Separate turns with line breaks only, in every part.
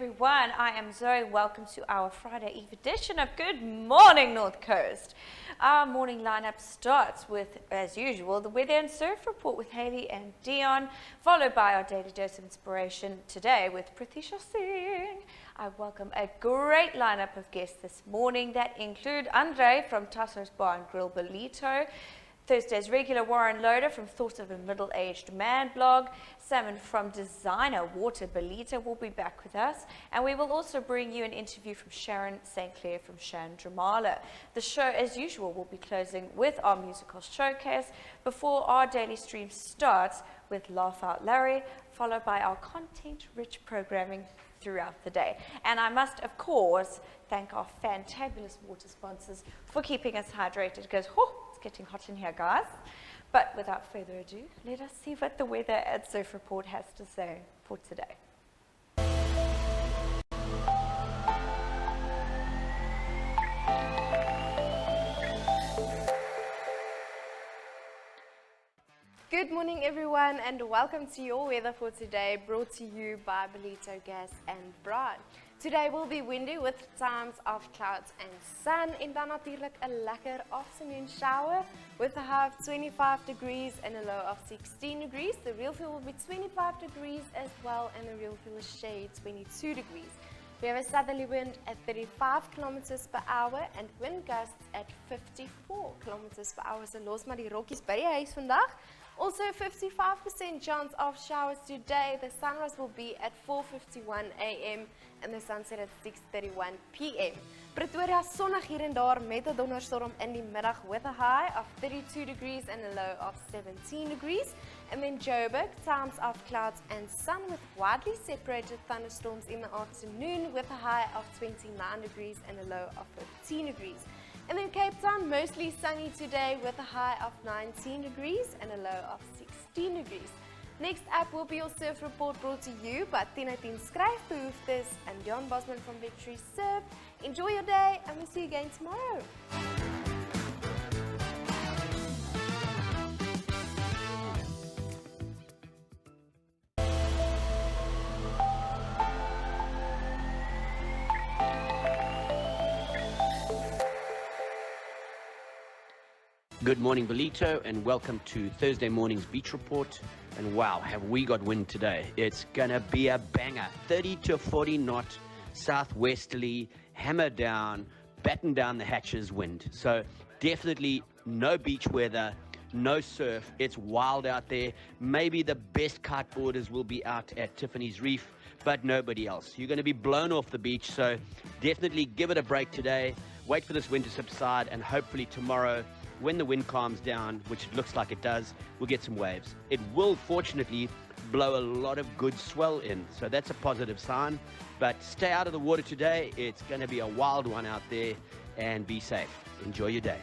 everyone. I am Zoe. Welcome to our Friday Eve edition of Good Morning North Coast. Our morning lineup starts with, as usual, the weather and surf report with Heili and Deon, followed by our daily dose of inspiration today with Prathisha Singh. I welcome a great lineup of guests this morning that include Andre from Taso's Bar and Grill Ballito, Thursday's regular Warren Loader from Thoughts of a Middle-Aged Man blog, Salmon from Designer Water Ballito will be back with us, and we will also bring you an interview from Sharon Sinclair from Chandramala. The show, as usual, will be closing with our musical showcase before our daily stream starts with Laugh Out Larry, followed by our content-rich programming throughout the day. And I must, of course, thank our fantabulous water sponsors for keeping us hydrated, because it's getting hot in here, guys. But without further ado, let us see what the weather at Surf Report has to say for today.
Good morning everyone, and welcome to your weather for today, brought to you by Ballito Gas and Bride. Today will be windy with times of clouds and sun, en dan natuurlijk 'n lekker afternoon shower with a high of 25 degrees and a low of 16 degrees. The real feel will be 25 degrees as well, and the real feel is shade 22 degrees. We have a southerly wind at 35 kilometers per hour and wind gusts at 54 kilometers per hour. So los maar die rokkies by die huis vandag. Also 55% chance of showers today. The sunrise will be at 4:51 a.m. and the sunset at 6:31 p.m. Pretoria sonnig hier en daar met 'n donderstorm in die middag with a high of 32 degrees and a low of 17 degrees. And then Joburg, times of clouds and sun with widely separated thunderstorms in the afternoon with a high of 29 degrees and a low of 15 degrees. And then Cape Town, mostly sunny today with a high of 19 degrees and a low of 16 degrees. Next up will be your surf report brought to you by 1010 Skryfbehoeftes and Deon from Victory Surf. Enjoy your day and we'll see you again tomorrow.
Good morning, Ballito, and welcome to Thursday morning's beach report. And wow, have we got wind today. It's gonna be a banger. 30 to 40 knot, southwesterly, hammer down, batten down the hatches wind. So definitely no beach weather, no surf. It's wild out there. Maybe the best kiteboarders will be out at Tiffany's Reef, but nobody else. You're gonna be blown off the beach, so definitely give it a break today. Wait for this wind to subside, and hopefully tomorrow, when the wind calms down, which it looks like it does, we'll get some waves. It will fortunately blow a lot of good swell in, so that's a positive sign. But stay out of the water today. It's going to be a wild one out there, and be safe. Enjoy your day.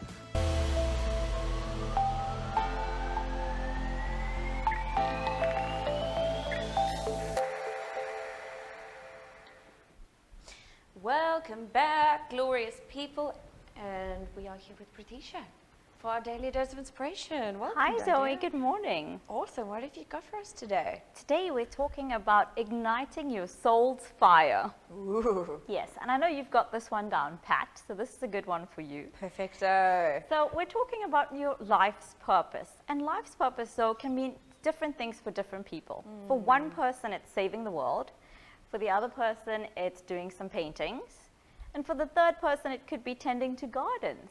Welcome back, glorious people, and we are here with Prathisha for our daily dose of inspiration. Welcome.
Hi Zoe,
Deon.
good morning.
Awesome. What have you got for us today?
Today we're talking about igniting your soul's fire.
Ooh,
Yes, and I know you've got this one down pat, so this is a good one for you.
perfecto.
So we're talking about your life's purpose. And life's purpose, so, can mean different things for different people. For one person, it's saving the world. For the other person, it's doing some paintings. And for the third person, it could be tending to gardens.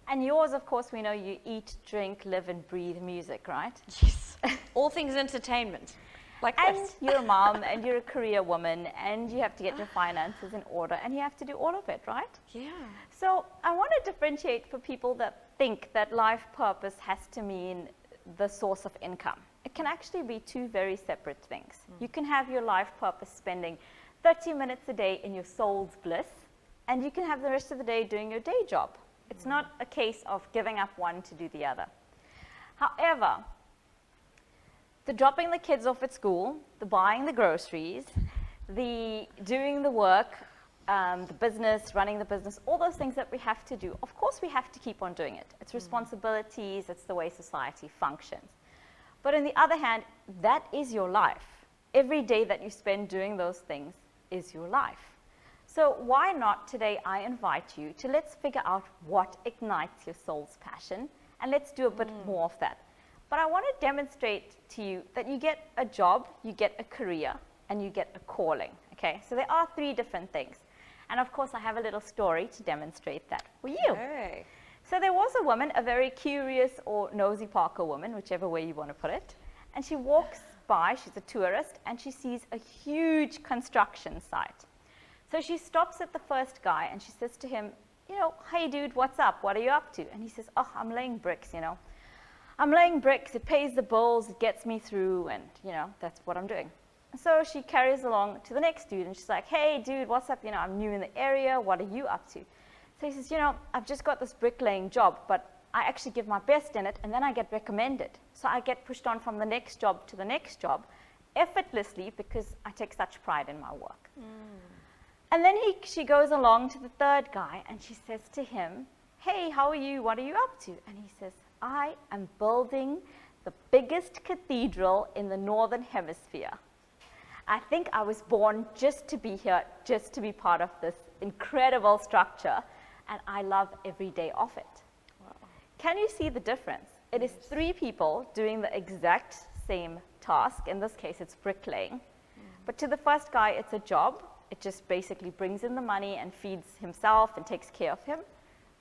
And yours, of course, we know you eat, drink, live, and breathe music, right?
Yes. All things entertainment. Like
And
this.
you're a mom, and you're a career woman, and you have to get your finances in order, and you have to do all of it, right?
Yeah.
So I want to differentiate for people that think that life purpose has to mean the source of income. It can actually be two very separate things. You can have your life purpose spending 30 minutes a day in your soul's bliss, and you can have the rest of the day doing your day job. It's not a case of giving up one to do the other. However, the dropping the kids off at school, the buying the groceries, the doing the work, the business, running the business, all those things that we have to do, of course we have to keep on doing it. It's responsibilities, it's the way society functions. But on the other hand, that is your life. Every day that you spend doing those things is your life. So why not today I invite you to let's figure out what ignites your soul's passion, and let's do a bit more of that. But I want to demonstrate to you that you get a job, you get a career, and you get a calling, okay? So there are 3 different things. And of course, I have a little story to demonstrate that for you.
Okay.
So there was a woman, a very curious or nosy Parker woman, whichever way you want to put it, and she walks by, she's a tourist, and she sees a huge construction site. So she stops at the first guy and she says to him, you know, hey dude, what's up? What are you up to? And he says, oh, I'm laying bricks, you know. I'm laying bricks, it pays the bills, it gets me through, and you know, that's what I'm doing. So she carries along to the next dude and she's like, hey dude, what's up? You know, I'm new in the area, what are you up to? So he says, you know, I've just got this bricklaying job, but I actually give my best in it and then I get recommended. So I get pushed on from the next job to the next job effortlessly because I take such pride in my work. And then she goes along to the third guy and she says to him, hey, how are you? What are you up to? And he says, I am building the biggest cathedral in the Northern Hemisphere. I think I was born just to be here, just to be part of this incredible structure, and I love every day of it. Wow. Can you see the difference? It is 3 people doing the exact same task. In this case, it's bricklaying. But to the first guy, it's a job. It just basically brings in the money and feeds himself and takes care of him.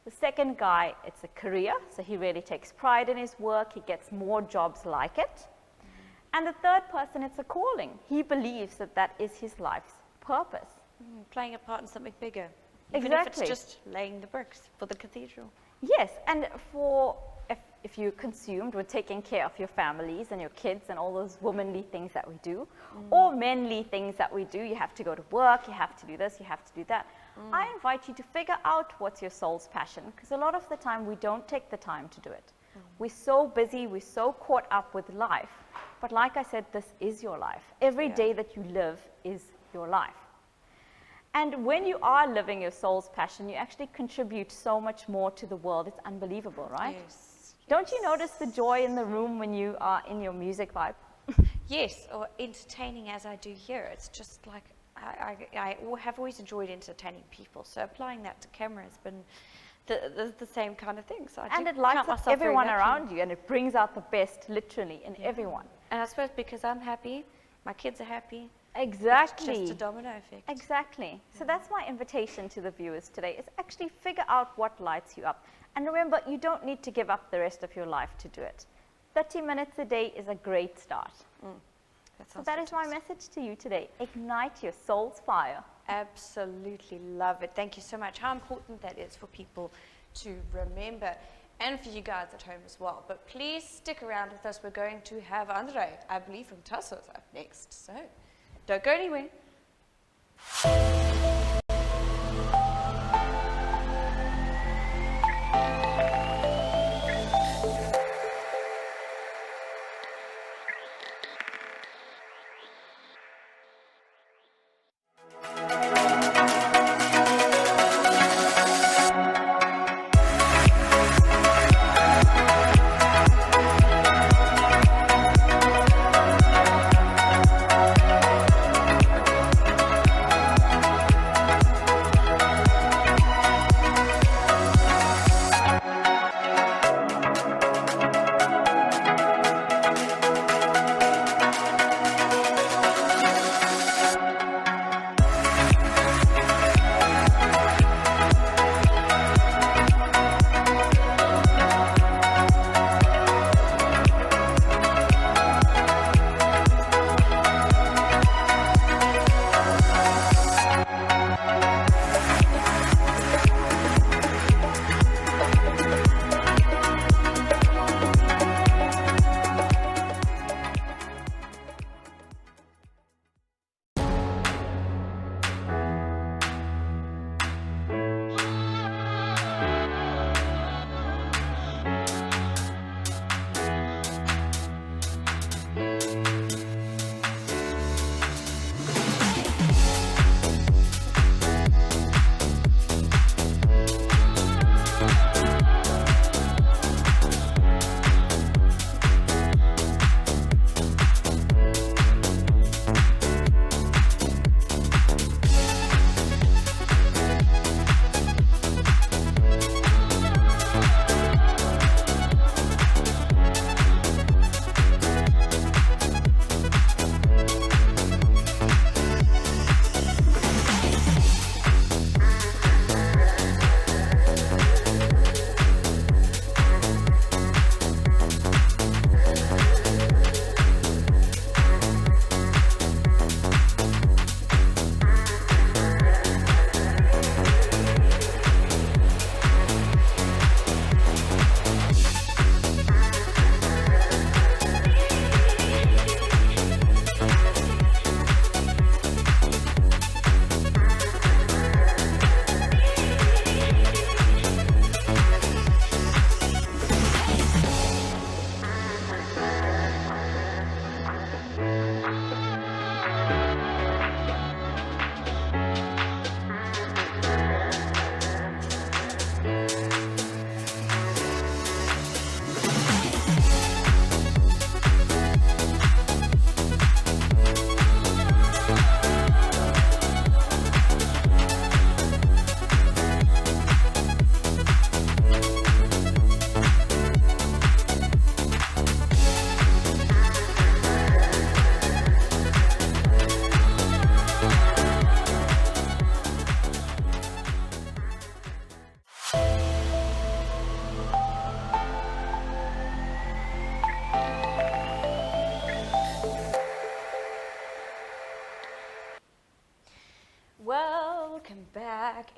The second guy, it's a career, so he really takes pride in his work. He gets more jobs like it. And the third person, it's a calling. He believes that that is his life's purpose.
Playing a part in something bigger. Even
Exactly.
if it's just laying the bricks for the cathedral.
Yes, and for if you're consumed with taking care of your families and your kids and all those womanly things that we do, or manly things that we do, you have to go to work, you have to do this, you have to do that. I invite you to figure out what's your soul's passion, because a lot of the time we don't take the time to do it. We're so busy, we're so caught up with life. But like I said, this is your life. Every day that you live is your life. And when you are living your soul's passion, you actually contribute so much more to the world. It's unbelievable, right?
Yes.
Don't you notice the joy in the room when you are in your music vibe?
Yes, or entertaining as I do here. It's just like, I have always enjoyed entertaining people. So applying that to camera has been the same kind of thing. So
And it lights up everyone around you, and it brings out the best, literally, in everyone.
And I suppose because I'm happy, my kids are happy.
Exactly.
It's just a domino effect.
Exactly. So that's my invitation to the viewers today, is actually figure out what lights you up. And remember, you don't need to give up the rest of your life to do it. 30 minutes a day is a great start. So that is my message to you today. Ignite your soul's fire.
Absolutely love it. Thank you so much. How important that is for people to remember, and for you guys at home as well. But please stick around with us. We're going to have Andre, I believe, from Taso up next. So don't go anywhere.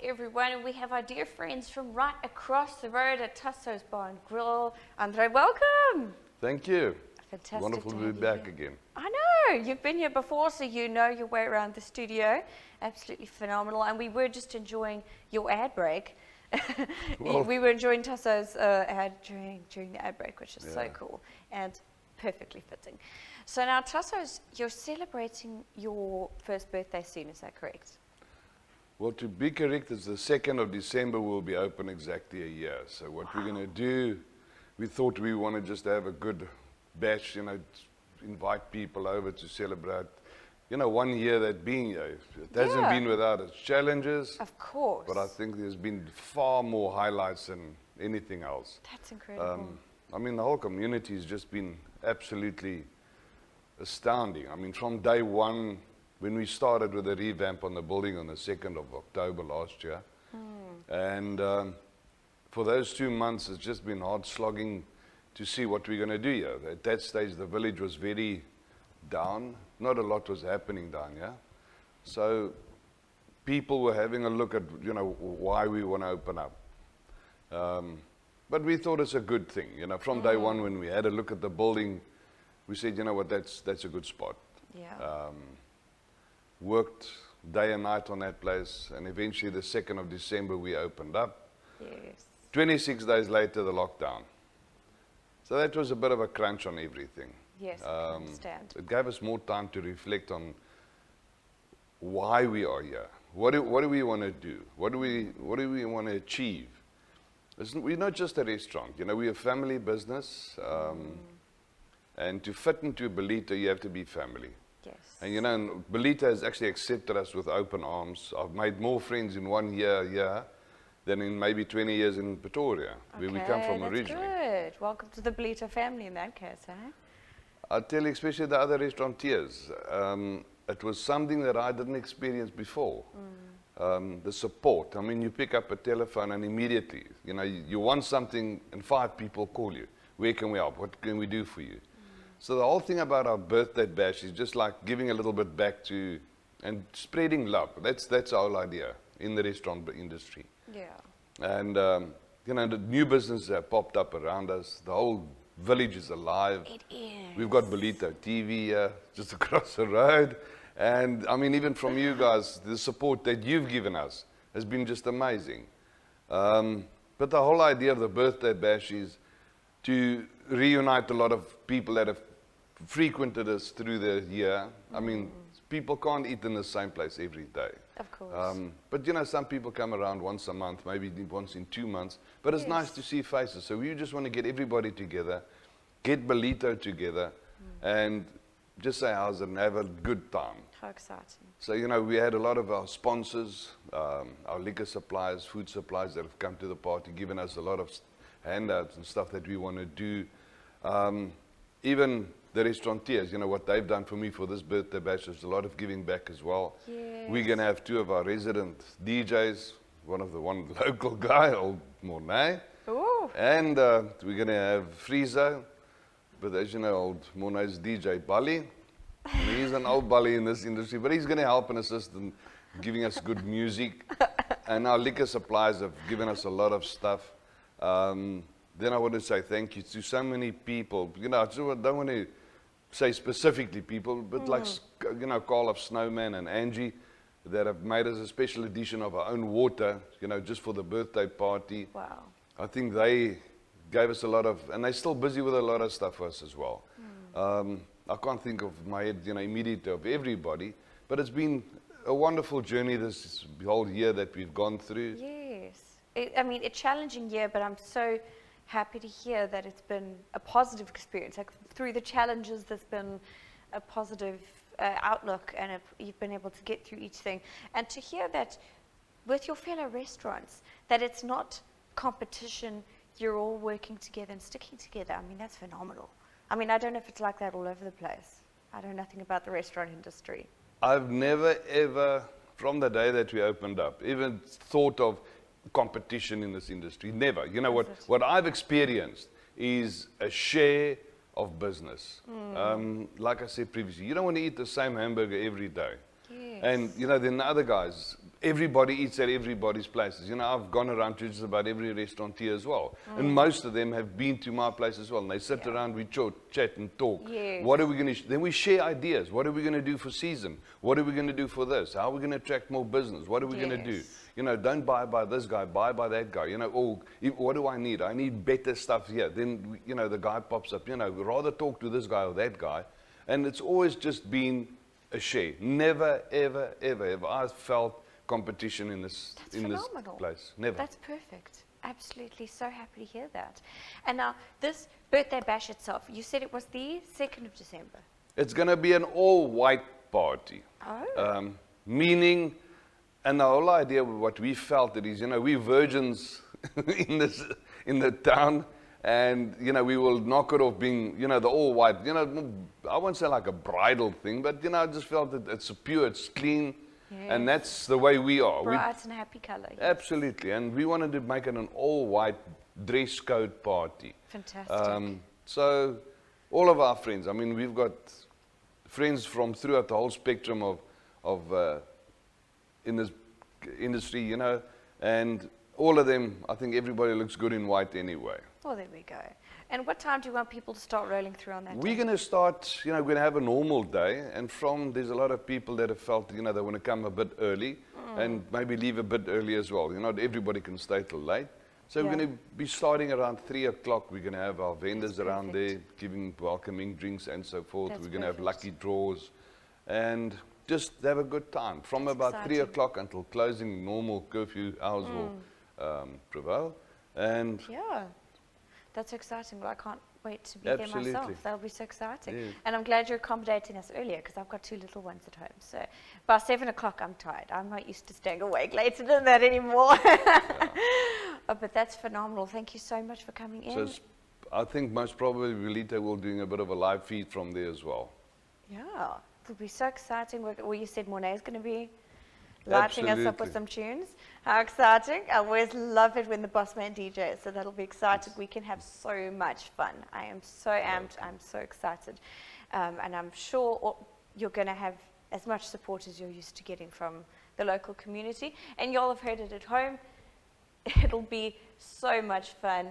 everyone. And we have our dear friends from right across the road at Taso's Bar and Grill. Andre, welcome.
Thank you.
Fantastic.
Wonderful to be
have you
back
here.
again.
I know. You've been here before, so you know your way around the studio. Absolutely phenomenal. And we were just enjoying your ad break. We were enjoying Taso's ad during the ad break, which is so cool and perfectly fitting. So now, Taso's, you're celebrating your first birthday soon, is that correct?
Well, to be correct, it's the 2nd of December we'll be open exactly a year. So what we're going to do, we thought we want to just have a good bash, invite people over to celebrate, 1 year that being here. It hasn't been without its challenges.
Of course.
But I think there's been far more highlights than anything else.
That's incredible.
I mean, the whole community has just been absolutely astounding. I mean, from day one, when we started with a revamp on the building on the 2nd of October last year, and for those 2 months, it's just been hard slogging to see what we're going to do here. At that stage, the village was very down. Not a lot was happening down here. So people were having a look at, why we want to open up. But we thought it's a good thing. From day one, when we had a look at the building, we said, that's a good spot.
Yeah.
Worked day and night on that place, and eventually the 2nd of December we opened up.
Yes.
26 days later, the lockdown. So that was a bit of a crunch on everything.
Yes, I understand.
It gave us more time to reflect on why we are here. What do we want to do? What do we want to achieve? We're not just a restaurant. We're a family business. And to fit into Ballito, you have to be family.
Yes.
And Ballito has actually accepted us with open arms. I've made more friends in 1 year here than in maybe 20 years in Pretoria, where we come from originally.
Good. Welcome to the Ballito family in that case, eh?
I'll tell you, especially the other restaurateurs, it was something that I didn't experience before. The support. I mean, you pick up a telephone and immediately, you want something and 5 people call you. Where can we help? What can we do for you? So the whole thing about our birthday bash is just like giving a little bit back to and spreading love. That's our whole idea in the restaurant industry.
Yeah.
And, the new businesses have popped up around us. The whole village is alive.
It is.
We've got Ballito TV here, just across the road. And, I mean, even from you guys, the support that you've given us has been just amazing. But the whole idea of the birthday bash is to reunite a lot of people that have frequented us through the year. I mean, people can't eat in the same place every day.
Of course.
But some people come around once a month, maybe once in 2 months. But it's nice to see faces. So we just want to get everybody together, get Ballito together, and just say how's it and have a good time.
How exciting.
So, we had a lot of our sponsors, our liquor suppliers, food suppliers that have come to the party, given us a lot of handouts and stuff that we want to do. Even the restaurateurs, what they've done for me for this birthday bash is a lot of giving back as well.
Yes.
We're going to have 2 of our resident DJs, one local guy, old Mornay,
Ooh.
and we're going to have Frieza, but as you know, old Mornay's DJ Bali. And he's an old Bali in this industry, but he's going to help and assist in giving us good music. And our liquor suppliers have given us a lot of stuff. Then I want to say thank you to so many people. I don't want to say specifically people, but like, Carl of Snowman and Angie that have made us a special edition of our own water, just for the birthday party.
Wow.
I think they gave us a lot of, and they're still busy with a lot of stuff for us as well. I can't think of my head, immediately of everybody, but it's been a wonderful journey this whole year that we've gone through.
Yes. A challenging year, but I'm so happy to hear that it's been a positive experience. Like through the challenges, there's been a positive outlook, and you've been able to get through each thing. And to hear that with your fellow restaurants, that it's not competition, you're all working together and sticking together. That's phenomenal. I don't know if it's like that all over the place. I know nothing about the restaurant industry.
I've never, ever, from the day that we opened up, even thought of competition in this industry. Never. What I've experienced is a share of business. Like I said previously, you don't want to eat the same hamburger every day.
Yes.
And, then the other guys, everybody eats at everybody's places. You know, I've gone around to just about every restaurant here as well. And most of them have been to my place as well. And they sit around, we chat and talk.
Yes.
What are we going to, then we share ideas. What are we going to do for season? What are we going to do for this? How are we going to attract more business? What are we going to do? You know, don't buy by this guy, buy by that guy. You know, oh, what do I need? I need better stuff here. Then, you know, the guy pops up, you know, rather talk to this guy or that guy. And it's always just been a share. Never, ever, ever, ever. I felt competition in this place. Never.
That's perfect. Absolutely. So happy to hear that. And now, this birthday bash itself, you said it was the 2nd of December.
It's going to be an all-white party.
Oh.
Meaning, and the whole idea of what we felt it is, you know, we virgins in the town, and, you know, we will knock it off being, you know, the all-white, you know, I won't say like a bridal thing, but, you know, I just felt that it's pure, it's clean.
Yes.
And that's the way we are.
Bright and happy color. Yes.
Absolutely. And we wanted to make it an all-white dress code party.
Fantastic.
So all of our friends, I mean, we've got friends from throughout the whole spectrum of in this industry, you know, and all of them, I think everybody looks good in white anyway.
Well, there we go. And what time do you want people to start rolling through on that
We're
day?
going to start, you know, we're going to have a normal day, and there's a lot of people that have felt, you know, they want to come a bit early and maybe leave a bit early as well. You know, everybody can stay till late. So we're going to be starting around 3 o'clock. We're going to have our vendors around there giving welcoming drinks and so forth.
That's
we're going to have
perfect.
lucky draws and just have a good time. From
That's
about 3
exciting.
o'clock until closing, normal curfew hours will prevail. And
Yeah. That's exciting. Well, I can't wait to be there
Absolutely.
myself. That'll be so exciting.
Yes.
And I'm glad you're accommodating us earlier because I've got 2 little ones at home. So by 7 o'clock, I'm tired. I'm not used to staying awake later than that anymore. Oh, but that's phenomenal. Thank you so much for coming in.
so I think most probably Ballito will doing a bit of a live feed from there as well.
Yeah, it'll be so exciting. Well, you said Mornay's going to be lighting us up with
Absolutely.
some tunes. How exciting. I always love it when the boss man DJs, so that'll be exciting. We can have so much fun. I am so amped. I'm so excited. And I'm sure you're going to have as much support as you're used to getting from the local community. And y'all have heard it at home. It'll be so much fun.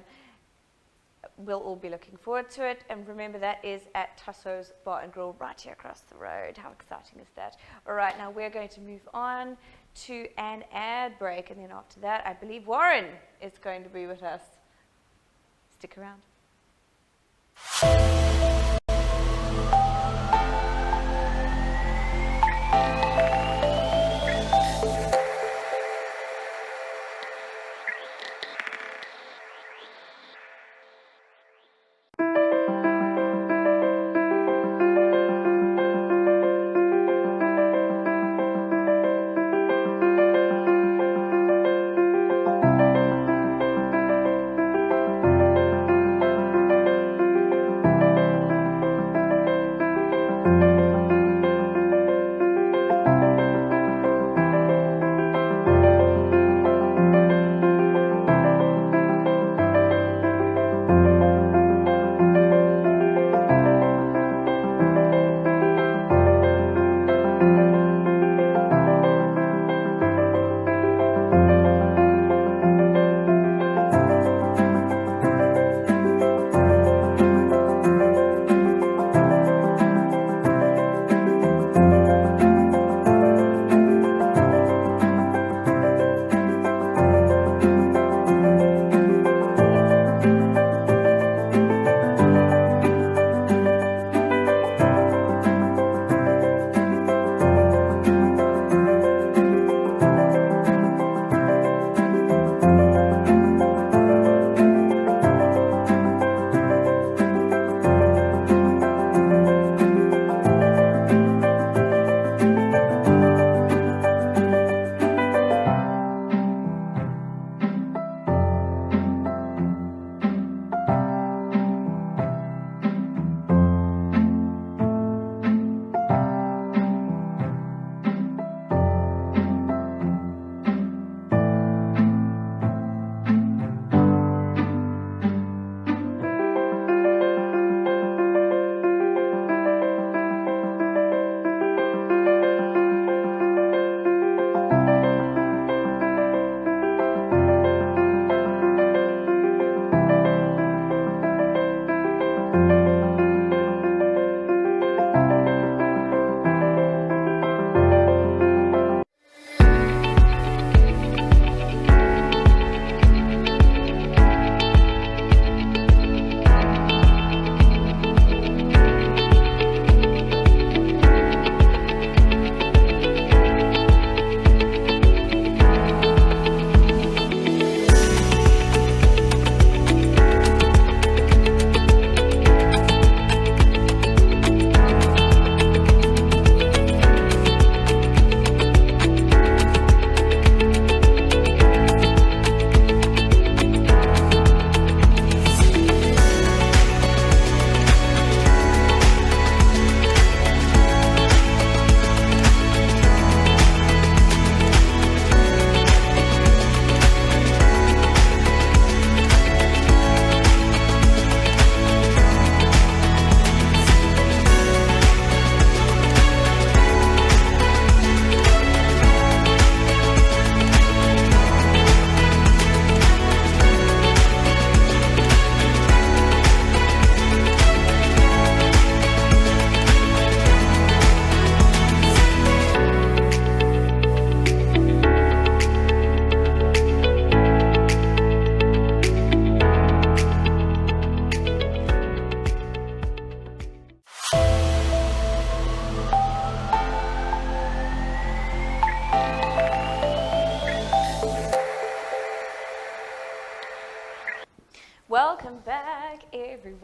We'll all be looking forward to it. And remember, that is at Taso's Bar and Grill right here across the road. How exciting is that? All right, now we're going to move on to an ad break. And then after that, I believe Warren is going to be with us. Stick around.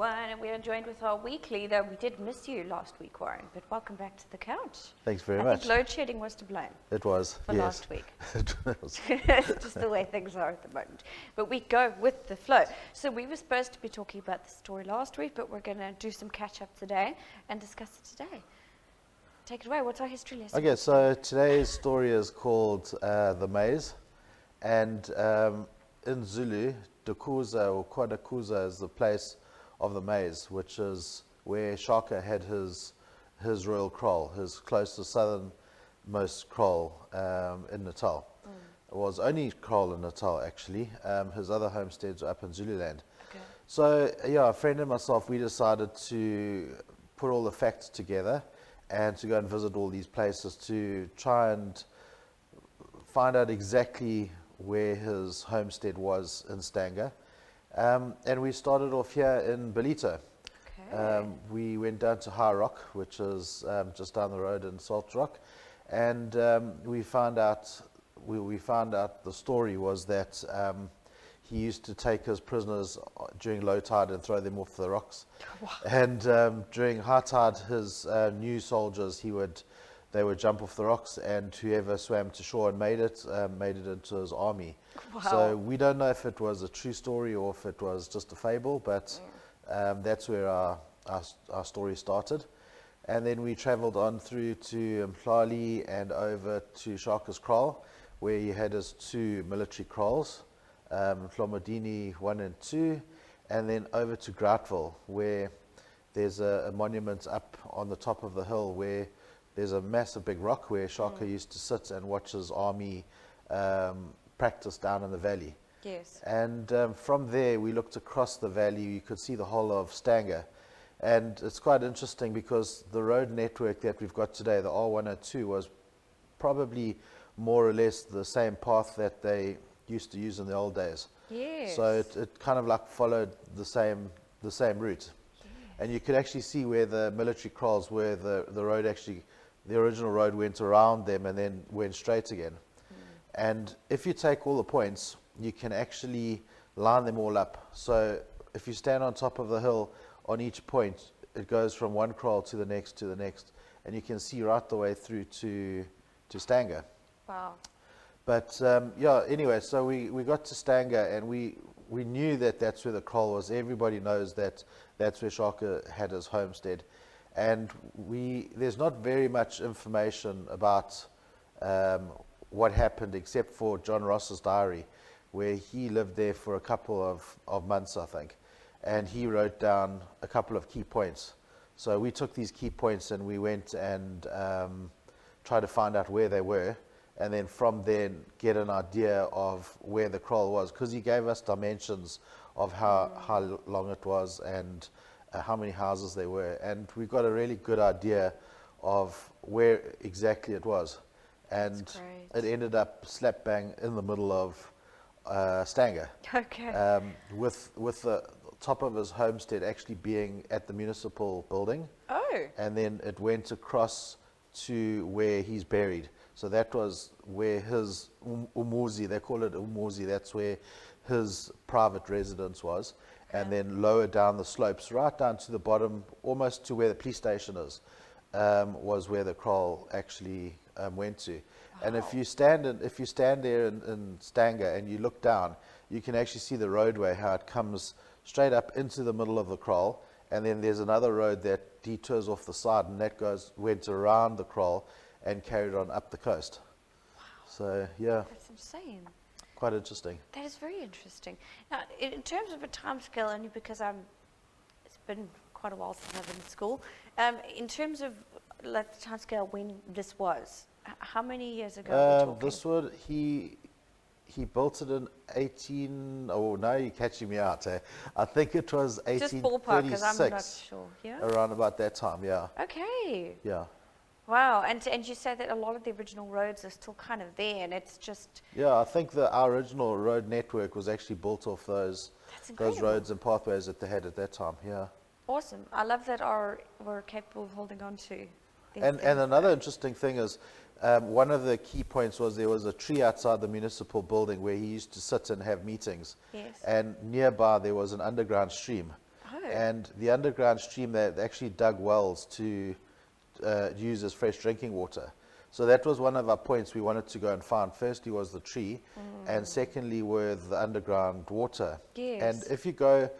everyone. And we are joined with our weekly, though we did miss you last week, Warren, but welcome back to the couch.
Thanks very
I
much.
think load shedding was to blame
It was,
for
yes.
last week.
It was.
Just the way things are at the moment. But we go with the flow. So we were supposed to be talking about the story last week, but we're going to do some catch up today and discuss it today. Take it away. What's our history lesson?
Okay, so today's story is called The Maze. And in Zulu, Dukuza or Kwadakuza is the place of the maze, which is where Shaka had his royal kraal, his closest southernmost kraal in Natal. It was only kraal in Natal, actually. His other homesteads are up in Zululand.
Okay.
So, yeah, a friend and myself, we decided to put all the facts together and to go and visit all these places to try and find out exactly where his homestead was in Stanger. And we started off here in Ballito.
Okay.
We went down to High Rock, which is just down the road in Salt Rock, and we found out the story was that he used to take his prisoners during low tide and throw them off the rocks.
Wow.
And during high tide, his new soldiers, they would jump off the rocks, and whoever swam to shore and made it into his army.
Wow.
So we don't know if it was a true story or if it was just a fable, but that's where our story started. And then we travelled on through to Mhlali and over to Shaka's kraal, where he had his two military kraals, Mhlomodini 1 and 2, and then over to Groutville, where there's a monument up on the top of the hill where there's a massive big rock where Shaka used to sit and watch his army practice down in the valley.
Yes.
And from there, we looked across the valley. You could see the whole of Stanger. And it's quite interesting because the road network that we've got today, the R102, was probably more or less the same path that they used to use in the old days.
Yes.
So it kind of like followed the same route. And you could actually see where the military kraals, where the road actually, the original road went around them and then went straight again. And if you take all the points, you can actually line them all up. So if you stand on top of the hill on each point, it goes from one kraal to the next, and you can see right the way through to Stanger.
Wow.
But yeah, anyway, so we got to Stanger, and we knew that that's where the kraal was. Everybody knows that that's where Shaka had his homestead. And there's not very much information about what happened except for John Ross's diary, where he lived there for a couple of months, I think. And he wrote down a couple of key points. So we took these key points and we went and tried to find out where they were, and then from there get an idea of where the kraal was, because he gave us dimensions of how long it was and how many houses there were, and we got a really good idea of where exactly it was. And it ended up slap bang in the middle of Stanger.
Okay.
With the top of his homestead actually being at the municipal building.
Oh.
And then it went across to where he's buried. So that was where his umuzi, they call it umuzi, that's where his private residence was. And then lower down the slopes, right down to the bottom, almost to where the police station is, was where the kraal actually went to. Wow. And if you stand there in Stanger and you look down, you can actually see the roadway, how it comes straight up into the middle of the kraal, and then there's another road that detours off the side, and that went around the kraal and carried on up the coast.
Wow.
So yeah,
That's insane.
quite interesting.
That is very interesting. Now, in terms of a timescale, only because it's been quite a while since I've been in school. In terms of like the timescale when this was, how many years ago are we talking?
This would he built it in oh, now you're catching me out. I think it was 1836.
Just ballpark, because I'm not sure. Yeah.
Around about that time, yeah.
Okay.
Yeah.
Wow, and you said that a lot of the original roads are still kind of there, and it's just...
Yeah, I think our original road network was actually built off those roads and pathways that they had at that time, yeah.
Awesome. I love that we're capable of holding on to these
And another interesting thing is, one of the key points was there was a tree outside the municipal building where he used to sit and have meetings.
Yes.
And nearby there was an underground stream.
Oh.
And the underground stream, they actually dug wells to use as fresh drinking water. So that was one of our points we wanted to go and find. Firstly was the tree, and secondly were the underground water.
Yes.
And if you go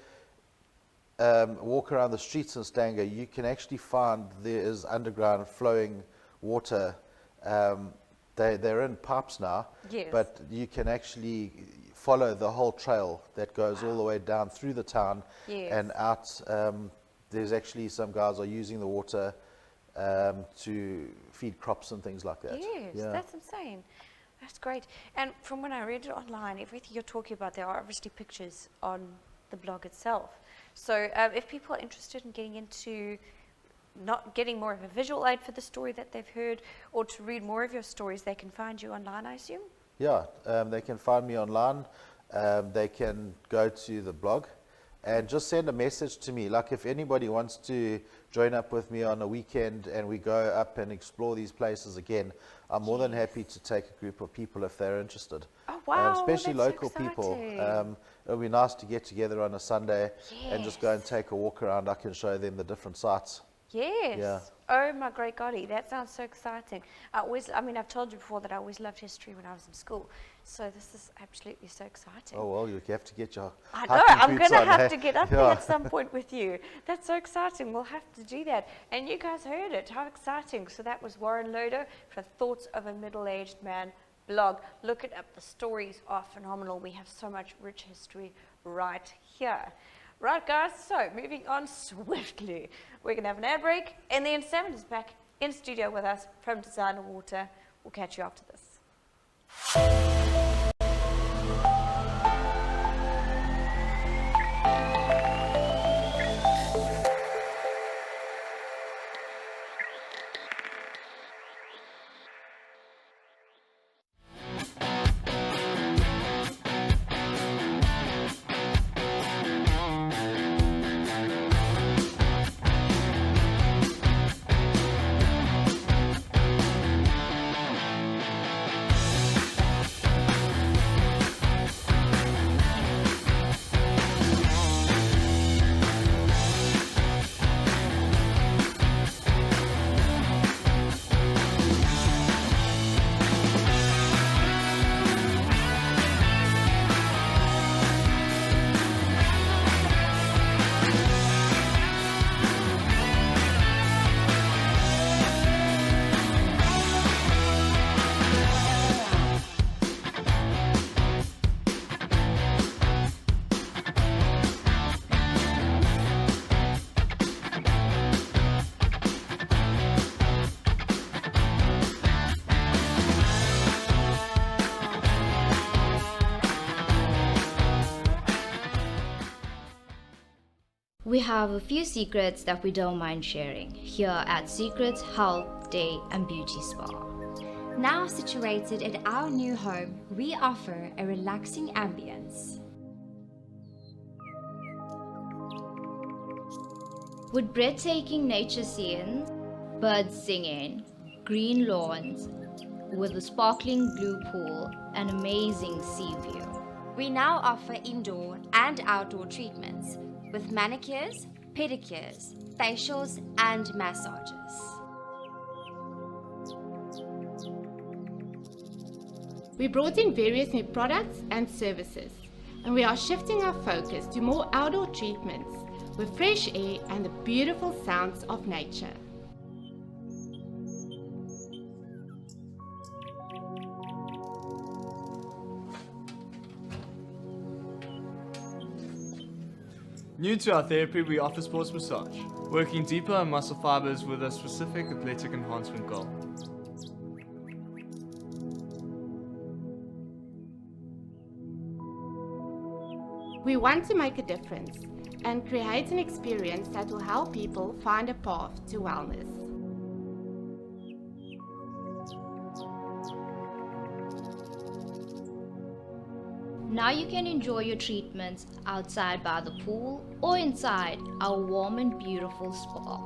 walk around the streets in Stanger, you can actually find there is underground flowing water. They're in pipes now,
Yes.
but you can actually follow the whole trail that goes all the way down through the town and out. There's actually some guys are using the water to feed crops and things like that.
Yes, that's insane. That's great. And from when I read it online, everything you're talking about, there are obviously pictures on the blog itself. So if people are interested in getting into not getting more of a visual aid for the story that they've heard, or to read more of your stories, they can find you online, I assume?
Yeah, they can find me online. They can go to the blog and just send a message to me. Like if anybody wants to join up with me on a weekend and we go up and explore these places again, I'm more than happy to take a group of people if they're interested.
Oh, wow,
especially
that's
local
so
people.
exciting.
It'll be nice to get together on a Sunday and just go and take a walk around. I can show them the different sites.
Yes.
Yeah.
Oh my great golly, that sounds so exciting. I've told you before that I always loved history when I was in school. So this is absolutely so exciting.
Oh, well, you have to get your
I know,
hiking
I'm
boots
going to
on,
have
hey?
to get up there
Yeah.
at some point with you. That's so exciting. We'll have to do that. And you guys heard it. How exciting. So that was Warren Loader for Thoughts of a Middle-Aged Man blog. Look it up. The stories are phenomenal. We have so much rich history right here. Right, guys, so moving on swiftly. We're going to have an ad break, and then Salmon is back in studio with us from Designer Water. We'll catch you after this.
We have a few secrets that we don't mind sharing here at Secrets Health, Day and Beauty Spa.
Now situated at our new home, we offer a relaxing ambience.
With breathtaking nature scenes, birds singing, green lawns, with a sparkling blue pool and amazing sea view.
We now offer indoor and outdoor treatments with manicures, pedicures, facials and massages.
We brought in various new products and services, and we are shifting our focus to more outdoor treatments with fresh air and the beautiful sounds of nature.
New to our therapy, we offer sports massage, working deeper on muscle fibers with a specific athletic enhancement goal.
We want to make a difference and create an experience that will help people find a path to wellness.
Now you can enjoy your treatments outside by the pool or inside our warm and beautiful spa.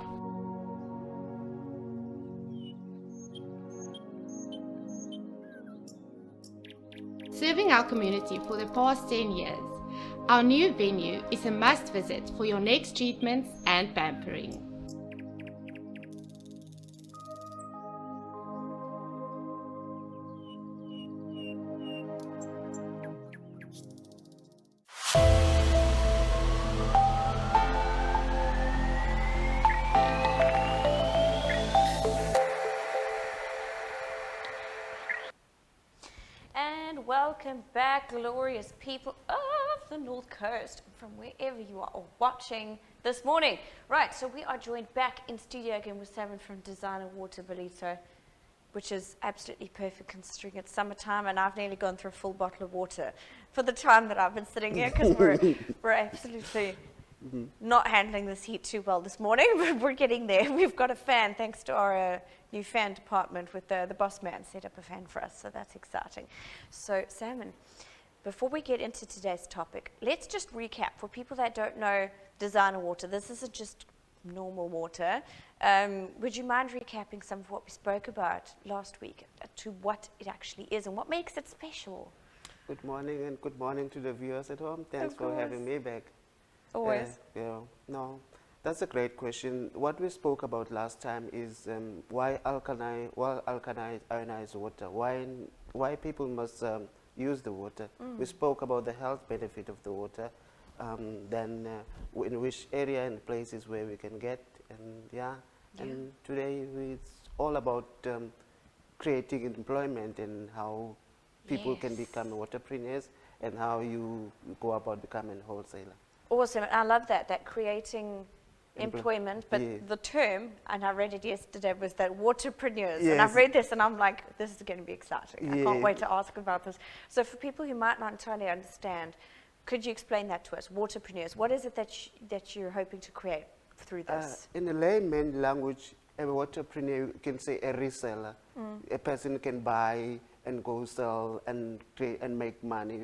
Serving our community for the past 10 years, Our new venue is a must visit for your next treatments and pampering.
And welcome back, glorious people of the North Coast, from wherever you are watching this morning. Right, so we are joined back in studio again with Salmon from Designer Water Ballito, which is absolutely perfect considering it's summertime and I've nearly gone through a full bottle of water for the time that I've been sitting here because we're absolutely not handling this heat too well this morning, but we're getting there. We've got a fan, thanks to our new fan department with the boss man set up a fan for us, so that's exciting. So Salmon, before we get into today's topic, let's just recap for people that don't know Designer Water. This isn't just normal water. Would you mind recapping some of what we spoke about last week to what it actually is and what makes it special?
Good morning, and good morning to the viewers at home. Thanks for having me back.
Always.
No, that's a great question. What we spoke about last time is why alkaline ionized water, why people must use the water. We spoke about the health benefit of the water, then in which area and places where we can get, and today it's all about creating employment and how people can become waterpreneurs and how you go about becoming a wholesaler.
Awesome. I love that creating employment, but the term, and I read it yesterday, was that waterpreneurs. And I've read this and I'm like, this is going to be exciting. I can't wait to ask about this. So for people who might not entirely understand, could you explain that to us? Waterpreneurs, what is it that you're hoping to create through this?
In the layman language, a waterpreneur, you can say a reseller. A person can buy and go sell and create and make money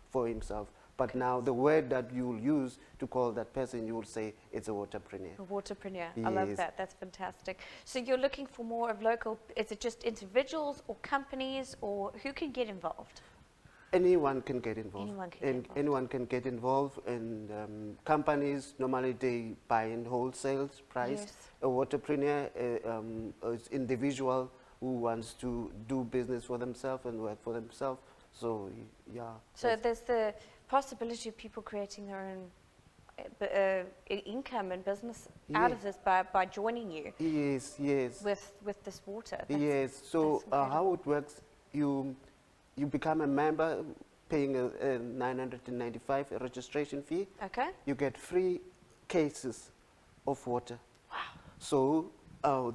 for himself. But now the word that you'll use to call that person, you will say it's a waterpreneur.
A waterpreneur. I love that. That's fantastic. So you're looking for more of local, is it just individuals or companies, or who can get involved?
Anyone can get involved.
Anyone can get involved.
And companies, normally they buy in wholesale price. A waterpreneur is individual who wants to do business for themselves and work for themselves. So,
So there's the possibility of people creating their own income and business out of this by joining you.
Yes.
With this water.
So how it works, you become a member paying a 995 registration fee.
Okay.
You get 3 cases of water. Wow. So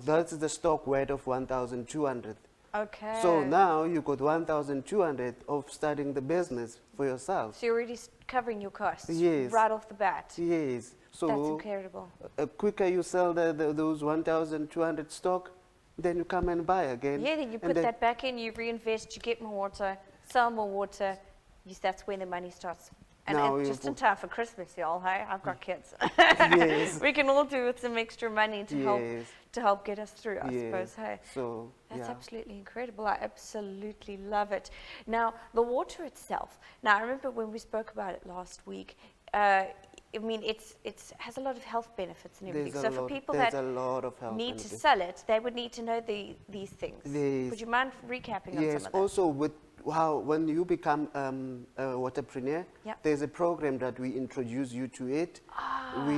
that's the stock weight of 1,200.
Okay.
So now you got 1,200 of starting the business for yourself.
So you're already covering your costs.
Yes.
Right off the bat.
Yes. So
that's incredible.
Quicker you sell those 1,200 stock, then you come and buy again.
Yeah, then you put that back in, you reinvest, you get more water, sell more water. Yes, that's when the money starts. And just in time for Christmas, y'all. Hey, I've got kids.
Yes.
We can all do with some extra money to help get us through, I suppose. Hey,
so
that's absolutely incredible. I absolutely love it. Now, the water itself. Now, I remember when we spoke about it last week. I mean, it has a lot of health benefits and everything. So for people that need to sell it, they would need to know these things. Would you mind recapping on some of that?
Yes. Also with how when you become a waterpreneur, there's a program that we introduce you to it.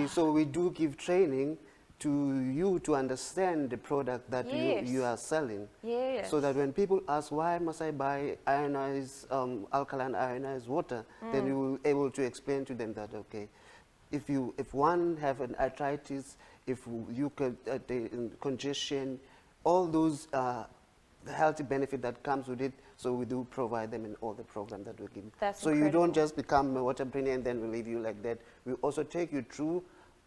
So we do give training to you to understand the product that you are selling.
Yes.
So that when people ask, why must I buy ionized, alkaline ionized water, then you will be able to explain to them that, okay, if one have an arthritis, if you could, congestion, all those the healthy benefit that comes with it, so we do provide them in all the programs that we give.
That's
so
incredible.
You don't just become a waterpreneur and then we leave you like that. We also take you through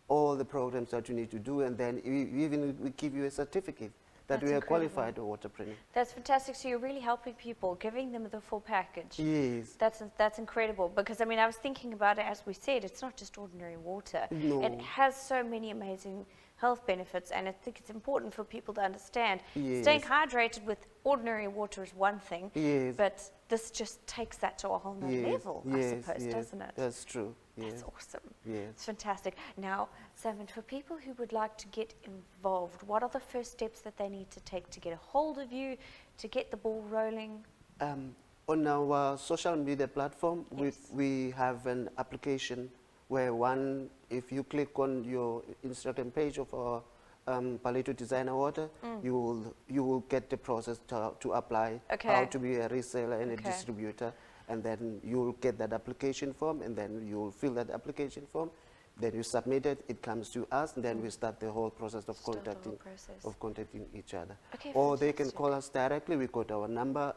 all the programs that you need to do, and then we give you a certificate that we are qualified a waterpreneur.
That's fantastic. So you're really helping people, giving them the full package.
Yes.
That's incredible, because I mean, I was thinking about it, as we said, it's not just ordinary water.
No.
It has so many amazing health benefits, and I think it's important for people to understand.
Yes.
Staying hydrated with ordinary water is one thing,
Yes.
but this just takes that to a whole nother level, I suppose, doesn't it?
That's true.
That's awesome.
Yes.
It's fantastic. Now, Salmon, for people who would like to get involved, what are the first steps that they need to take to get a hold of you, to get the ball rolling?
On our social media platform, we have an application where if you click on your Instagram page of our Ballito Designer Water, you will get the process to apply, how to be a reseller and a distributor, and then you will get that application form, and then you will fill that application form. Then you submit it, it comes to us, and then we start the whole process of contacting each other.
Okay,
or they can call us directly. We got our number.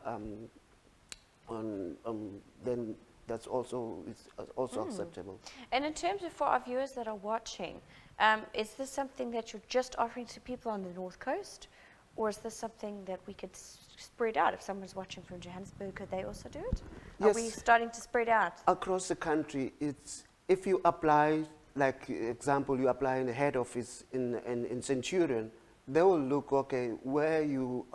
Then that's also acceptable.
And in terms of for our viewers that are watching, is this something that you're just offering to people on the North Coast, or is this something that we could spread out? If someone's watching from Johannesburg, could they also do it?
Yes.
Are we starting to spread out?
Across the country, if you apply, like example, you apply in the head office in Centurion, they will look, okay, where you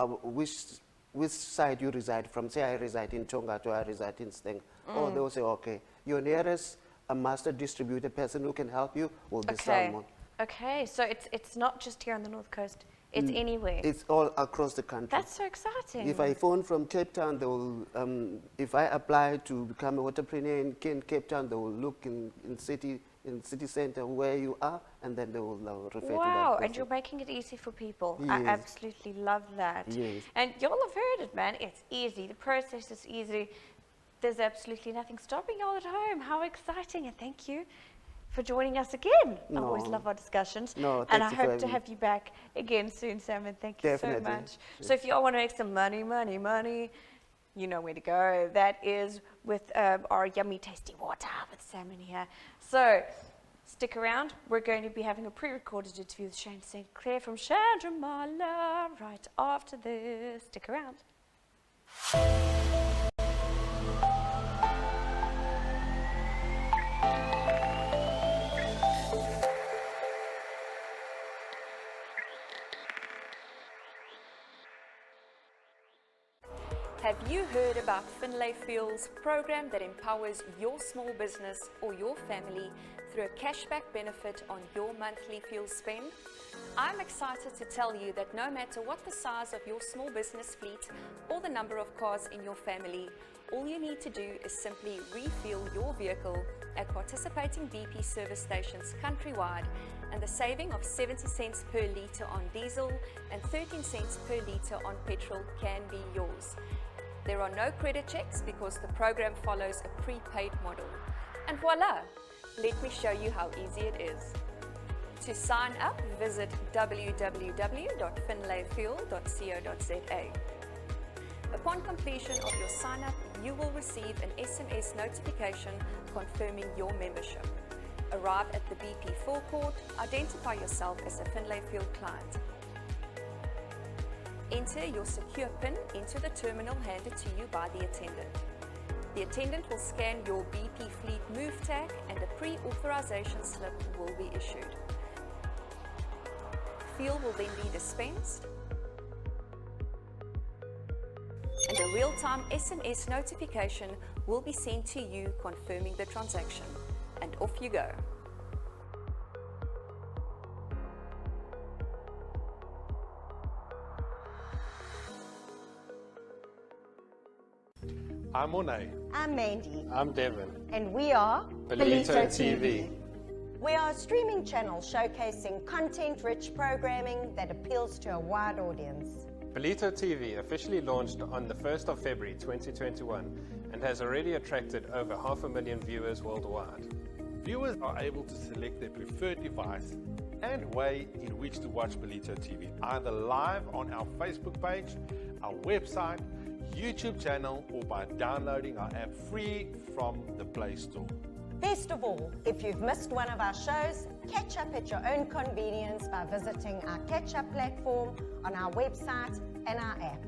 which side you reside from. Say I reside in Tonga, or I reside in Singh. Or they will say, okay, your nearest a master distributor person who can help you will be Salmon.
Okay, so it's not just here on the North Coast, it's anywhere.
It's all across the country.
That's so exciting.
If I phone from Cape Town, they will, if I apply to become a waterpreneur in Cape Town, they will look in city center where you are, and then they will refer to that.
Wow, and you're making it easy for people.
Yes.
I absolutely love that.
Yes.
And y'all have heard it, man. It's easy. The process is easy. There's absolutely nothing stopping y'all at home. How exciting, and thank you for joining us again. I always love our discussions. And I hope to have you back again soon, Salmon. Thank you so much. So if y'all want to make some money, you know where to go. That is with our yummy, tasty water with Salmon here. So stick around. We're going to be having a pre-recorded interview with Sharon Sinclair from Chandramala right after this. Stick around. Have you heard about Finlay Fuel's program that empowers your small business or your family through a cashback benefit on your monthly fuel spend? I'm excited to tell you that no matter what the size of your small business fleet or the number of cars in your family, all you need to do is simply refuel your vehicle at participating BP service stations countrywide, and the saving of 70 cents per litre on diesel and 13 cents per litre on petrol can be yours. There are no credit checks because the program follows a prepaid model. And voila! Let me show you how easy it is. To sign up, visit www.finlayfuel.co.za. Upon completion of your sign-up, you will receive an SMS notification confirming your membership. Arrive at the BP forecourt, identify yourself as a Finlay Fuel client. Enter your secure PIN into the terminal handed to you by the attendant. The attendant will scan your BP Fleet Move tag and a pre-authorization slip will be issued. Fuel will then be dispensed and a real-time SMS notification will be sent to you confirming the transaction. And off you go.
I'm Monet.
I'm Mandy.
I'm Devin.
And we are
Ballito TV.
We are a streaming channel showcasing content-rich programming that appeals to a wide audience.
Ballito TV officially launched on the 1st of February 2021 and has already attracted over 500,000 viewers worldwide.
Viewers are able to select their preferred device and way in which to watch Ballito TV, either live on our Facebook page, our website, YouTube channel, or by downloading our app free from the Play Store.
Best of all, if you've missed one of our shows, catch up at your own convenience by visiting our catch-up platform on our website and our app.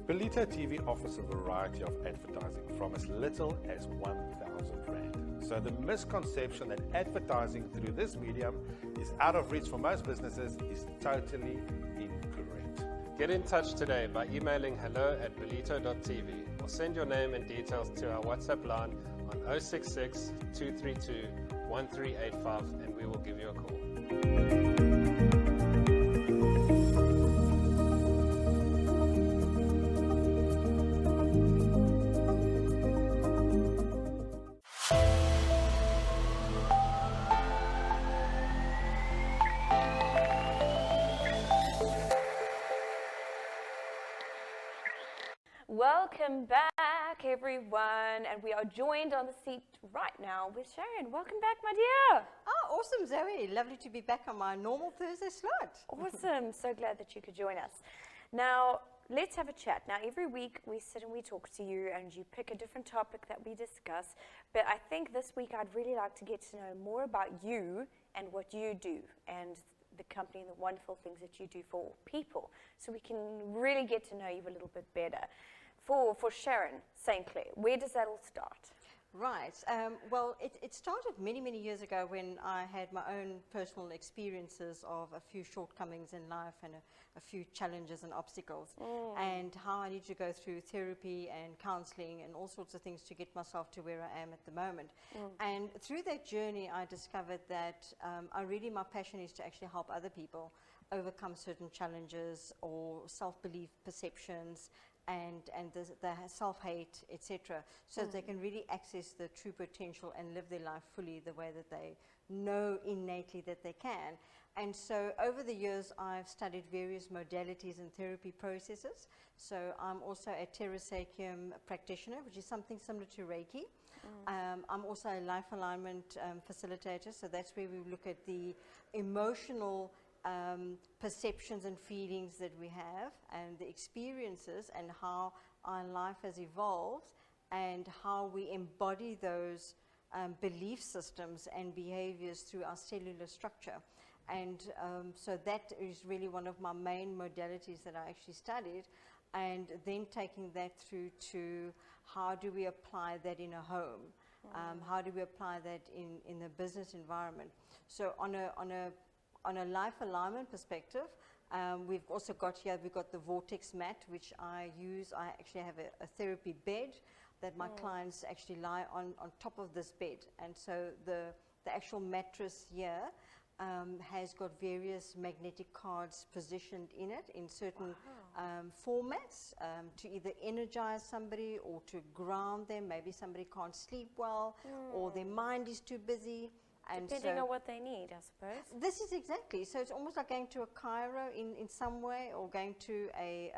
Ballito TV offers a variety of advertising from as little as 1,000 Rand. So the misconception that advertising through this medium is out of reach for most businesses is totally incorrect.
Get in touch today by emailing hello@ballito.tv or send your name and details to our WhatsApp line on 066 232 1385 and we will give you a call.
Welcome back, everyone, and we are joined on the seat right now with Sharon. Welcome back, my dear.
Oh, awesome, Zoe. Lovely to be back on my normal Thursday slot.
Awesome. So glad that you could join us. Now, let's have a chat. Now, every week we sit and we talk to you and you pick a different topic that we discuss. But I think this week I'd really like to get to know more about you and what you do and the company and the wonderful things that you do for people, so we can really get to know you a little bit better. For Sharon Sinclair, where does that all start?
Right. Well, it started many, many years ago when I had my own personal experiences of a few shortcomings in life and a few challenges and obstacles, and how I need to go through therapy and counseling and all sorts of things to get myself to where I am at the moment. And through that journey, I discovered that my passion is to actually help other people overcome certain challenges or self-belief perceptions and the self-hate, etc., so that they can really access the true potential and live their life fully the way that they know innately that they can. And so over the years, I've studied various modalities and therapy processes. So I'm also a Therasakium practitioner, which is something similar to Reiki. I'm also a life alignment facilitator, so that's where we look at the emotional perceptions and feelings that we have and the experiences and how our life has evolved and how we embody those belief systems and behaviors through our cellular structure. And so that is really one of my main modalities that I actually studied, and then taking that through to how do we apply that in a home, how do we apply that in a business environment. So on a life alignment perspective, we've also got here, we've got the Vortex mat, which I use. I actually have a therapy bed that my clients actually lie on top of this bed. And so the actual mattress here has got various magnetic cards positioned in it in certain formats to either energize somebody or to ground them. Maybe somebody can't sleep well or their mind is too busy. And
depending on what they need, I suppose.
This is exactly. So it's almost like going to a chiro in some way, or going to a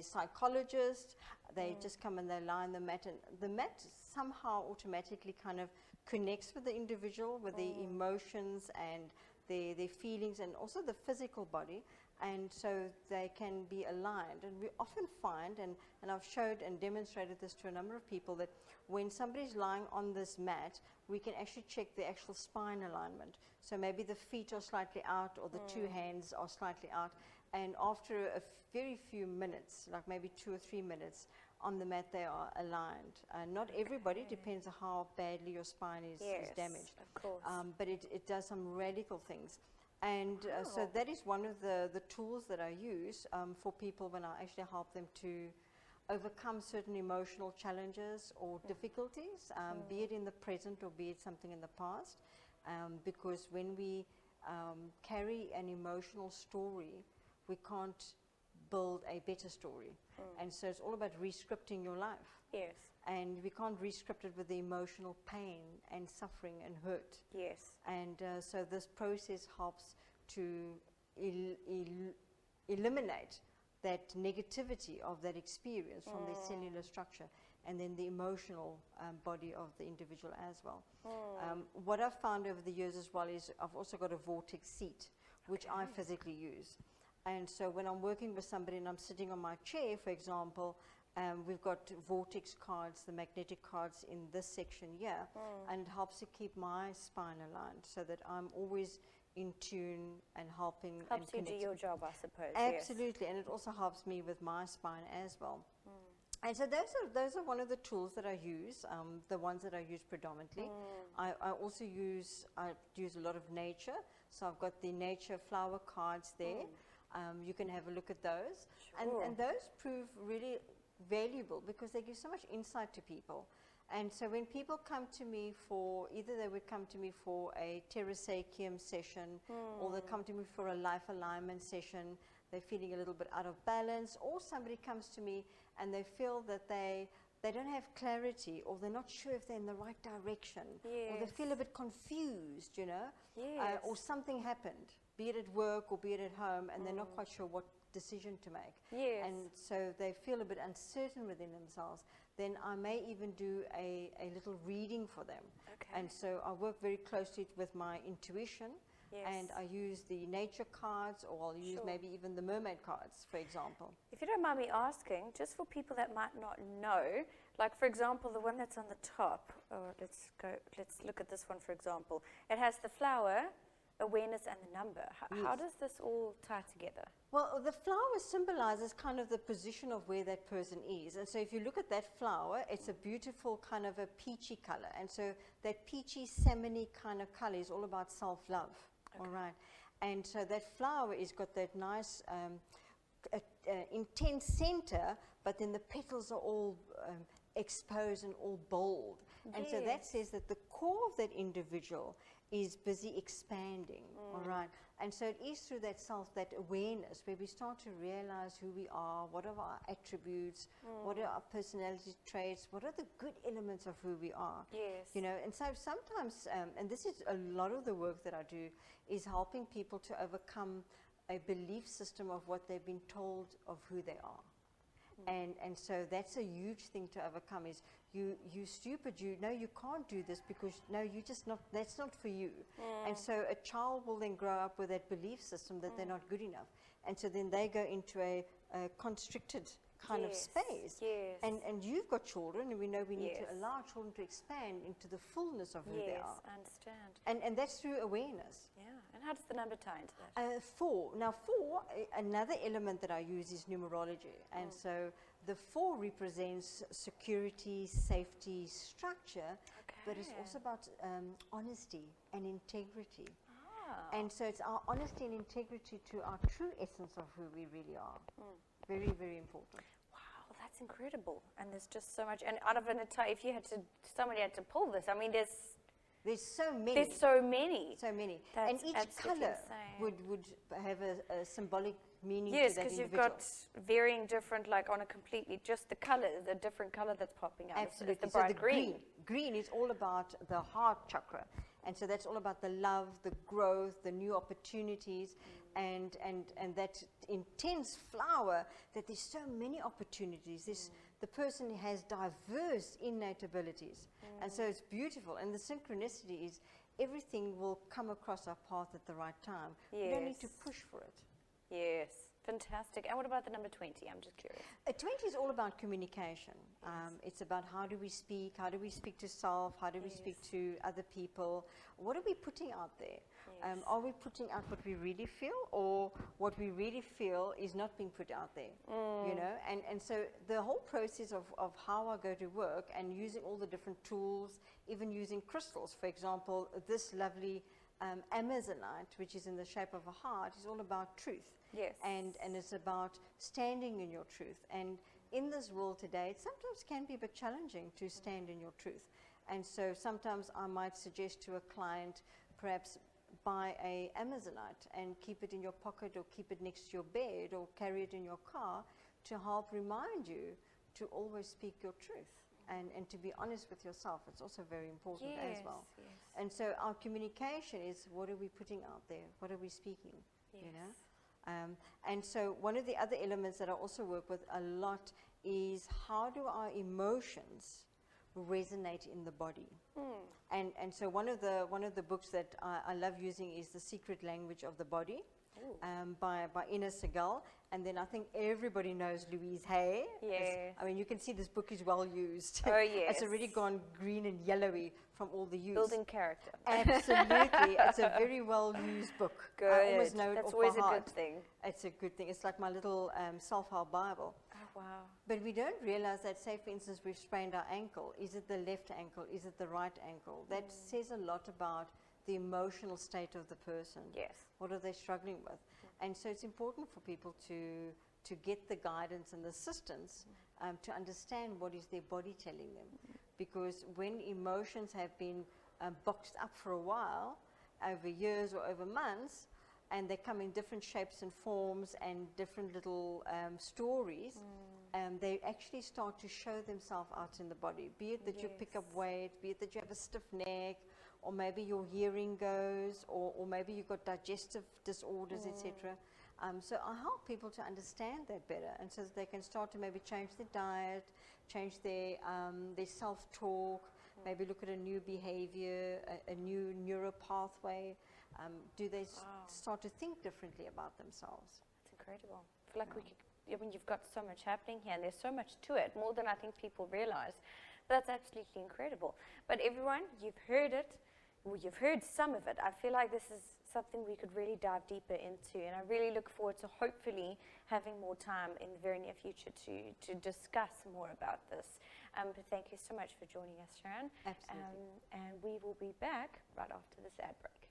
psychologist. They just come and they lie on the mat, and the mat somehow automatically kind of connects with the individual, with the emotions and their feelings, and also the physical body, and so they can be aligned. And we often find, and I've showed and demonstrated this to a number of people, that when somebody's lying on this mat, we can actually check the actual spine alignment. So maybe the feet are slightly out or the two hands are slightly out, and after a very few minutes, like maybe 2 or 3 minutes, on the mat they are aligned. Not everybody, depends on how badly your spine is damaged.
Of course.
But it does some radical things. And so that is one of the tools that I use for people when I actually help them to overcome certain emotional challenges or difficulties, be it in the present or be it something in the past. Because when we carry an emotional story, we can't build a better story. And so it's all about re-scripting your life.
Yes.
And we can't re-script it with the emotional pain and suffering and hurt.
Yes.
And so this process helps to eliminate that negativity of that experience from their cellular structure, and then the emotional body of the individual as well. What I've found over the years as well is I've also got a vortex seat, which I physically use. And so when I'm working with somebody and I'm sitting on my chair, for example, we've got vortex cards, the magnetic cards in this section here, and it helps to keep my spine aligned so that I'm always in tune and helping.
Helps you do your job, I suppose.
Absolutely, yes. And it also helps me with my spine as well. And so those are one of the tools that I use, the ones that I use predominantly. I also use a lot of nature. So I've got the nature flower cards there. You can have a look at those. And those prove really valuable because they give so much insight to people. And so when people come to me for, either they would come to me for a Terrasakium session, or they come to me for a life alignment session, they're feeling a little bit out of balance, or somebody comes to me and they feel that they don't have clarity, or they're not sure if they're in the right direction, or they feel a bit confused, you know, or something happened, be it at work or be it at home, and they're not quite sure what decision to make. And so they feel a bit uncertain within themselves. Then I may even do a little reading for them. And so I work very closely with my intuition. And I use the nature cards, or I'll use maybe even the mermaid cards, for example.
If you don't mind me asking, just for people that might not know, like for example, the one that's on the top, let's look at this one for example. It has the flower, awareness, and the number. How does this all tie together?
Well, the flower symbolizes kind of the position of where that person is. And so if you look at that flower, it's a beautiful kind of a peachy color. And so that peachy, salmon-y kind of color is all about self-love. All right. And so that flower has got that nice intense center, but then the petals are all exposed and all bold. And so that says that the core of that individual is busy expanding, all right? And so it is through that that awareness, where we start to realize who we are, what are our attributes, what are our personality traits, what are the good elements of who we are. You know, and so sometimes, and this is a lot of the work that I do, is helping people to overcome a belief system of what they've been told of who they are. And so that's a huge thing to overcome, is you stupid, you can't do this because you just not, that's not for you. And so a child will then grow up with that belief system that they're not good enough. And so then they go into a constricted kind of space. And you've got children, and we know we need to allow children to expand into the fullness of who they are.
I understand.
And that's through awareness.
And how does the number tie into that?
4. Now 4, another element that I use is numerology. And so the 4 represents security, safety, structure, but it's also about honesty and integrity. And so it's our honesty and integrity to our true essence of who we really are. Very, very important.
Wow, that's incredible. And there's just so much. And out of an entire, if you had to, somebody had to pull this, I mean, there's
so many.
There's so many.
So many.
That's
and each color would have a symbolic meaning to that individual. Yes, because
you've got varying different, like on a completely, just the color, the different color that's popping out.
Absolutely.
It's the bright green.
Green is all about the heart chakra. And so that's all about the love, the growth, the new opportunities, and that intense flower, that there's so many opportunities. The person has diverse innate abilities. And so it's beautiful. And the synchronicity is everything will come across our path at the right time. We don't need to push for it.
Yes. Fantastic. And what about the number 20? I'm just curious.
20 is all about communication. It's about how do we speak to self, how do we speak to other people, what are we putting out there? Are we putting out what we really feel, or what we really feel is not being put out there? You know, and so the whole process of how I go to work and using all the different tools, even using crystals, for example, this lovely Amazonite, which is in the shape of a heart, is all about truth. And it's about standing in your truth. And in this world today, it sometimes can be a bit challenging to stand in your truth. And so sometimes I might suggest to a client, perhaps buy a Amazonite and keep it in your pocket, or keep it next to your bed, or carry it in your car, to help remind you to always speak your truth. And to be honest with yourself, it's also very important as well. And so our communication is, what are we putting out there? What are we speaking? You know? And so one of the other elements that I also work with a lot is, how do our emotions resonate in the body? And so one of the books that I love using is The Secret Language of the Body. By Ina Segal, and then I think everybody knows Louise Hay. I mean, you can see this book is well used. It's already gone green and yellowy from all the use.
Building character.
Absolutely. It's a very well used book.
Good.
I almost know it
That's
off
always
by heart.
a good thing.
It's a good thing. It's like my little self-help Bible.
Wow.
But we don't realize that, say for instance, we've sprained our ankle. Is it the left ankle? Is it the right ankle? That says a lot about the emotional state of the person.
Yes.
What are they struggling with? And so it's important for people to get the guidance and the assistance to understand what is their body telling them. Because when emotions have been boxed up for a while, over years or over months, and they come in different shapes and forms and different little stories, they actually start to show themselves out in the body. Be it that you pick up weight, be it that you have a stiff neck, or maybe your hearing goes, or maybe you've got digestive disorders, etc. So I help people to understand that better, and so that they can start to maybe change their diet, change their self-talk, maybe look at a new behavior, a new neuro pathway. Do they start to think differently about themselves?
It's incredible. I feel like we could, I mean, you've got so much happening here, and there's so much to it, more than I think people realize. That's absolutely incredible. But everyone, you've heard it, or you've heard some of it. I feel like this is something we could really dive deeper into, and I really look forward to hopefully having more time in the very near future to discuss more about this. But thank you so much for joining us, Sharon.
Absolutely.
And we will be back right after this ad break.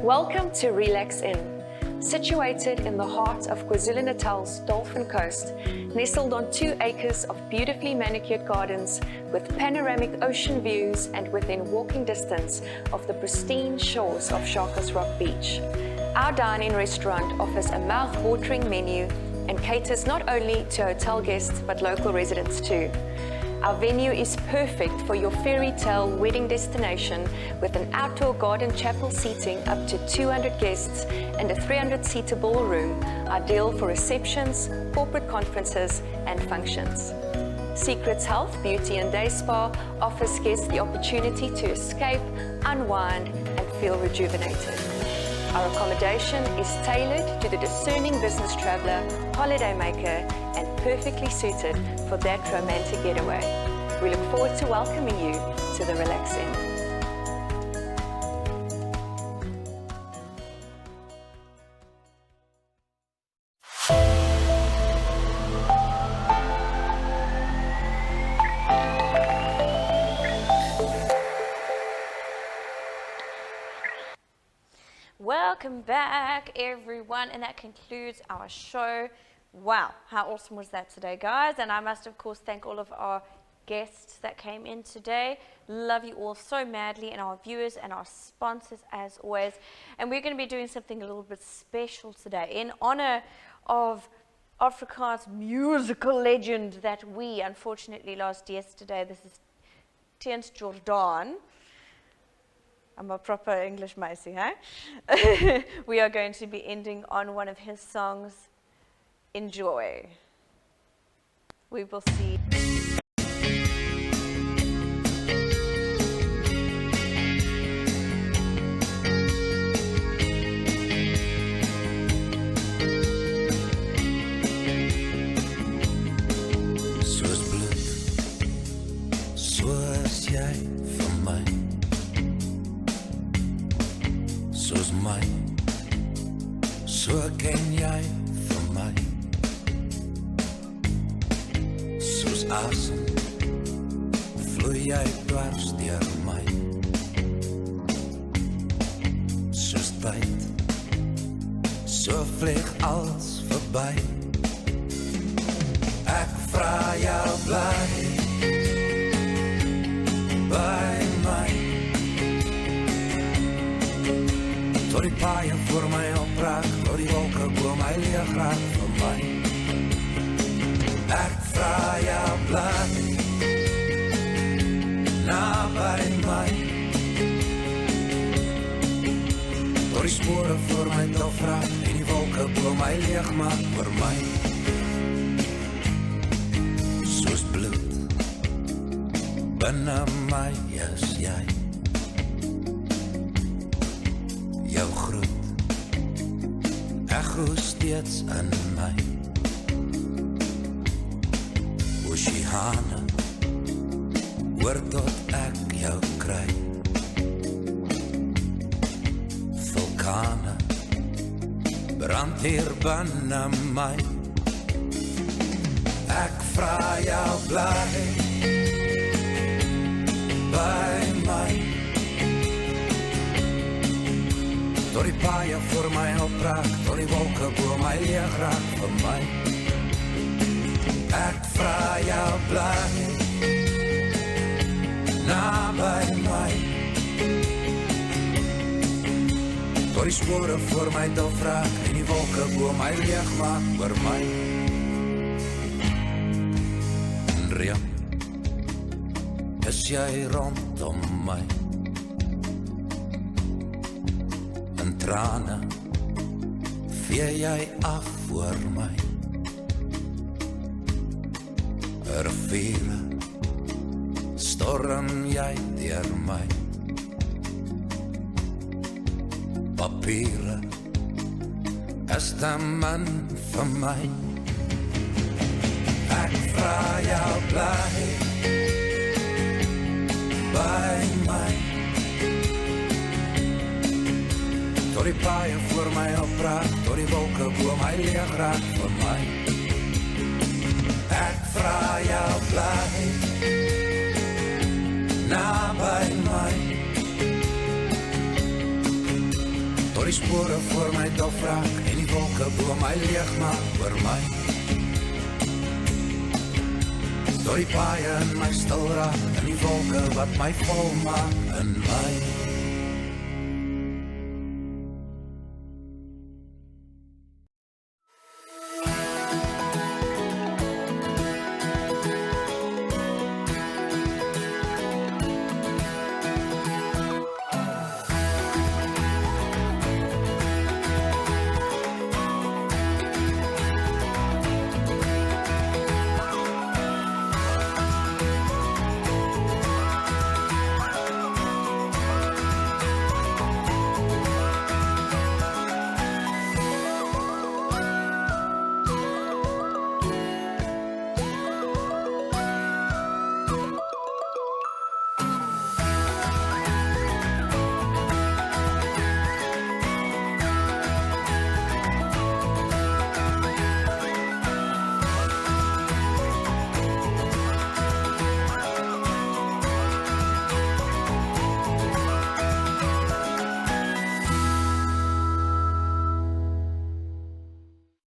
Welcome to Relax Inn. Situated in the heart of KwaZulu-Natal's Dolphin Coast, nestled on 2 acres of beautifully manicured gardens with panoramic ocean views and within walking distance of the pristine shores of Sharkers Rock Beach. Our dine-in restaurant offers a mouth-watering menu and caters not only to hotel guests but local residents too. Our venue is perfect for your fairy tale wedding destination with an outdoor garden chapel seating up to 200 guests and a 300-seater ballroom, ideal for receptions, corporate conferences and functions. Secrets Health, Beauty and Day Spa offers guests the opportunity to escape, unwind and feel rejuvenated. Our accommodation is tailored to the discerning business traveller, holidaymaker and perfectly suited for that romantic getaway. We look forward to welcoming you to the Relax Inn.
Welcome back, everyone, and that concludes our show. Wow, how awesome was that today, guys? And I must, of course, thank all of our guests that came in today. Love you all so madly, and our viewers and our sponsors as always. And we're going to be doing something a little bit special today in honor of Afrikaans musical legend that we unfortunately lost yesterday. This is Tiens Jordan. I'm a proper English meisie, huh? We are going to be ending on one of his songs, Enjoy. We will see.
ken jy vir my, soos asem, vloei jy dwars deur my, soos tyd, so vlieg alles verby. Ek vra jou bly by my, tot die paaie voor my opraak, tot die wolke bo my leeg raak vir my. Ek vra jou bly naby my, tot die spore voor my dof raak en die wolke bo my leeg maak vir my. Soos bloed binne my is jy, jou groet echo steeds in my. Oceane, hoor tot ek jou kry. Vulkane, brand hier binne my. Ek vra jou bly by my, tot die paaie voor my opraak, tot die wolke bo my leeg raak vir my. Ek vra jou bly naby my, tot die spore voor my dof raak en die wolke bo my leeg maak oor my. In reën is jy rondom my, in trane vee jy af voor my. Riviere storm jy deur my, papiere is te min vir my. Ek vra jou bly by my, tot die paaie voor my opraak, tot die wolke bo my leeg raak vir my. Ek vra jou bly naby my, tot die spore voor my dof raak en die wolke bo my leeg maak oor my. Tot die paaie in my stil raak en die wolke wat my vol maak in my.